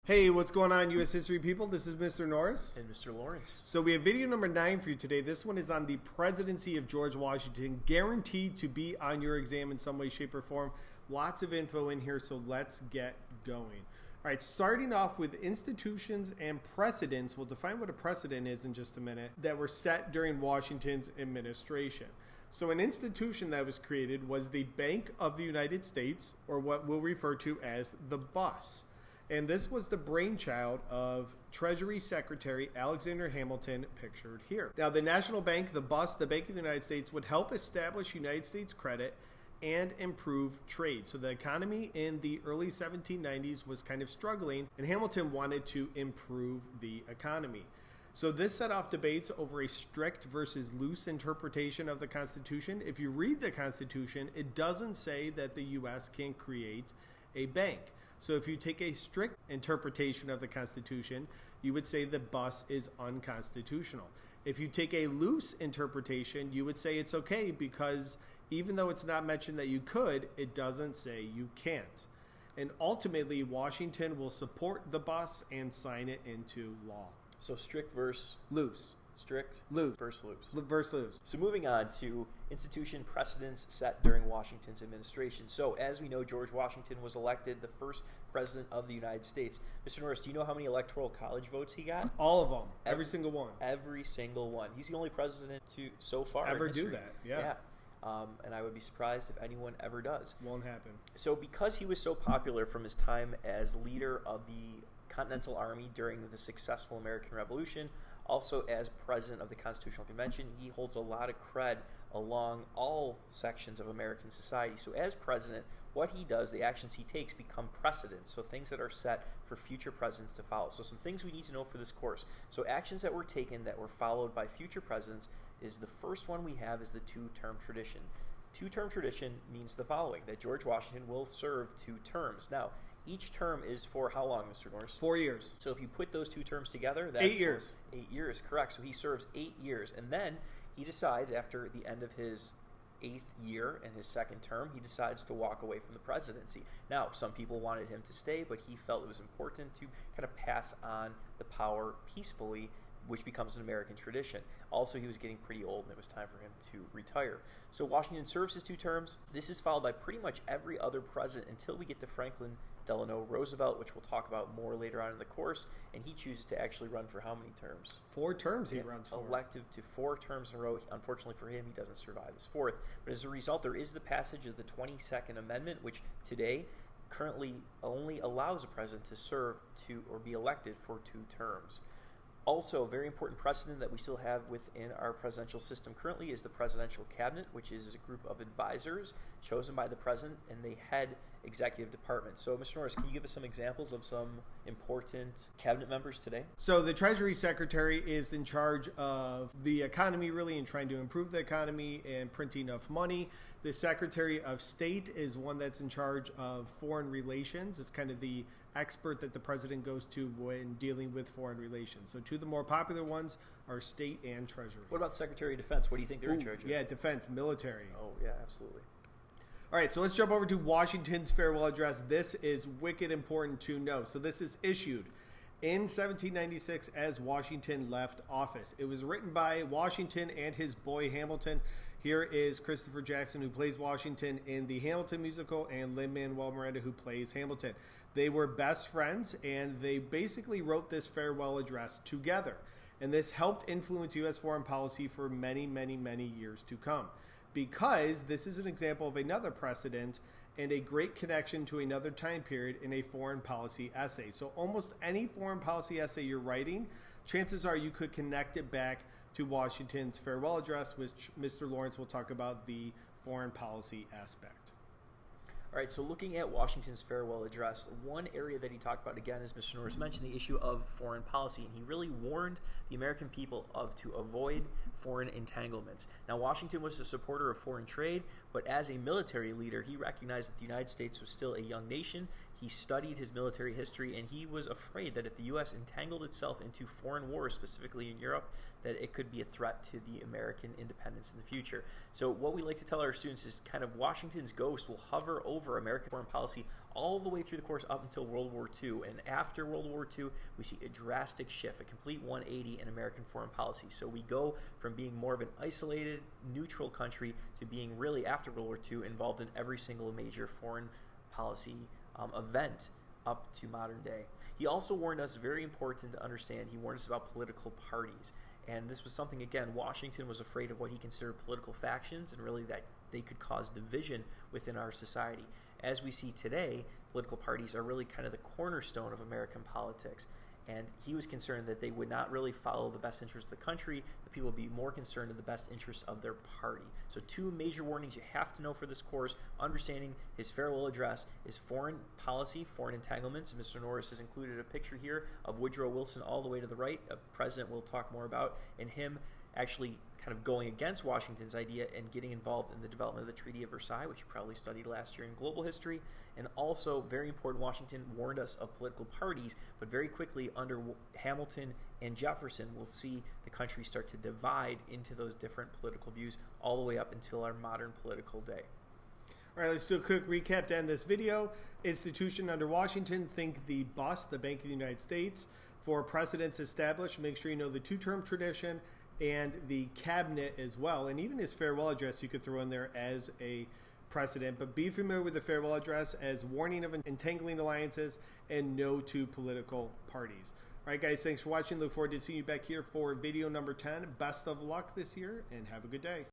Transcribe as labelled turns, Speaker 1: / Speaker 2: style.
Speaker 1: Hey, what's going on, U.S. History people? This is Mr. Norris.
Speaker 2: And Mr. Lawrence.
Speaker 1: So we have video number 9 for you today. This one is on the Presidency of George Washington, guaranteed to be on your exam in some way, shape, or form. Lots of info in here, so let's get going. All right, starting off with institutions and precedents. We'll define what a precedent is in just a minute, that were set during Washington's administration. So an institution that was created was the Bank of the United States, or what we'll refer to as the bus. And this was the brainchild of Treasury Secretary Alexander Hamilton, pictured here. Now, the National Bank, the bus, the Bank of the United States, would help establish United States credit and improve trade. So the economy in the early 1790s was kind of struggling, and Hamilton wanted to improve the economy. So this set off debates over a strict versus loose interpretation of the Constitution. If you read the Constitution, it doesn't say that the U.S. can create a bank. So if you take a strict interpretation of the Constitution, you would say the bus is unconstitutional. If you take a loose interpretation, you would say it's okay because even though it's not mentioned that you could, it doesn't say you can't. And ultimately, Washington will support the bus and sign it into law.
Speaker 2: So strict versus
Speaker 1: loose.
Speaker 2: Strict
Speaker 1: loose
Speaker 2: versus loose.
Speaker 1: Versus loose.
Speaker 2: So moving on to institution precedents set during Washington's administration. So as we know, George Washington was elected the first president of the United States. Mr. Norris, do you know how many electoral college votes he got?
Speaker 1: All of them. Every single one.
Speaker 2: Every single one. He's the only president to so far
Speaker 1: ever do that. Yeah.
Speaker 2: And I would be surprised if anyone ever does.
Speaker 1: Won't happen.
Speaker 2: So because he was so popular from his time as leader of the Continental Army during the successful American Revolution, also as president of the Constitutional Convention, he holds a lot of cred along all sections of American society. So as president, what he does, the actions he takes, become precedents, so things that are set for future presidents to follow. So some things we need to know for this course. So actions that were taken that were followed by future presidents is the first one we have is the two-term tradition. Two-term tradition means the following, that George Washington will serve 2 terms. Now, each term is for how long, Mr. Norris?
Speaker 1: 4 years.
Speaker 2: So if you put those 2 terms together, that's
Speaker 1: 8 years.
Speaker 2: 8 years, correct. So he serves 8 years. And then he decides after the end of his 8th year and his 2nd term, he decides to walk away from the presidency. Now, some people wanted him to stay, but he felt it was important to kind of pass on the power peacefully, which becomes an American tradition. Also, he was getting pretty old, and it was time for him to retire. So Washington serves his 2 terms. This is followed by pretty much every other president until we get to Franklin Delano Roosevelt, which we'll talk about more later on in the course, and he chooses to actually run for how many terms?
Speaker 1: 4 terms he runs for.
Speaker 2: Elective to 4 terms in a row. Unfortunately for him, he doesn't survive his 4th. But as a result, there is the passage of the 22nd Amendment, which today currently only allows a president to serve 2 or be elected for 2 terms. Also, a very important precedent that we still have within our presidential system currently is the presidential cabinet, which is a group of advisors chosen by the president, and they head executive departments. So, Mr. Norris, can you give us some examples of some important cabinet members today?
Speaker 1: So the Treasury Secretary is in charge of the economy, really, and trying to improve the economy and printing enough money. The Secretary of State is one that's in charge of foreign relations. It's kind of the expert that the president goes to when dealing with foreign relations. So 2 of the more popular ones are State and Treasury.
Speaker 2: What about Secretary of Defense? What do you think they're in charge of?
Speaker 1: Yeah, defense, military.
Speaker 2: Oh, yeah, absolutely.
Speaker 1: All right, so let's jump over to Washington's farewell address. This is wicked important to know. So this is issued in 1796 as Washington left office. It was written by Washington and his boy Hamilton. Here is Christopher Jackson, who plays Washington in the Hamilton musical, and Lin-Manuel Miranda, who plays Hamilton. They were best friends, and they basically wrote this farewell address together. And this helped influence U.S. foreign policy for many, many, many years to come. Because this is an example of another precedent and a great connection to another time period in a foreign policy essay. So almost any foreign policy essay you're writing, chances are you could connect it back to Washington's farewell address, which Mr. Lawrence will talk about the foreign policy aspect.
Speaker 2: All right, so looking at Washington's farewell address, one area that he talked about, again, as Mr. Norris mentioned, the issue of foreign policy, and he really warned the American people to avoid foreign entanglements. Now, Washington was a supporter of foreign trade, but as a military leader, he recognized that the United States was still a young nation. He studied his military history, and he was afraid that if the U.S. entangled itself into foreign wars, specifically in Europe, that it could be a threat to the American independence in the future. So what we like to tell our students is kind of Washington's ghost will hover over American foreign policy all the way through the course up until World War II. And after World War II, we see a drastic shift, a complete 180 in American foreign policy. So we go from being more of an isolated, neutral country to being really, after World War II, involved in every single major foreign policy event up to modern day. He also warned us, very important to understand, he warned us about political parties. And this was something, again, Washington was afraid of what he considered political factions, and really that they could cause division within our society. As we see today, political parties are really kind of the cornerstone of American politics. And he was concerned that they would not really follow the best interests of the country, that people would be more concerned in the best interests of their party. So two major warnings you have to know for this course. Understanding his farewell address is foreign policy, foreign entanglements. Mr. Norris has included a picture here of Woodrow Wilson all the way to the right, a president we'll talk more about, and him actually kind of going against Washington's idea and getting involved in the development of the Treaty of Versailles, which you probably studied last year in global history. And also, very important, Washington warned us of political parties, but very quickly under Hamilton and Jefferson, we'll see the country start to divide into those different political views all the way up until our modern political day.
Speaker 1: All right, let's do a quick recap to end this video. Institution under Washington, think the bust, the Bank of the United States. For precedents established, make sure you know the two-term tradition and the cabinet as well. And even his farewell address you could throw in there as a precedent. But be familiar with the farewell address as warning of entangling alliances and no to political parties. All right, guys, thanks for watching. Look forward to seeing you back here for video number 10. Best of luck this year and have a good day.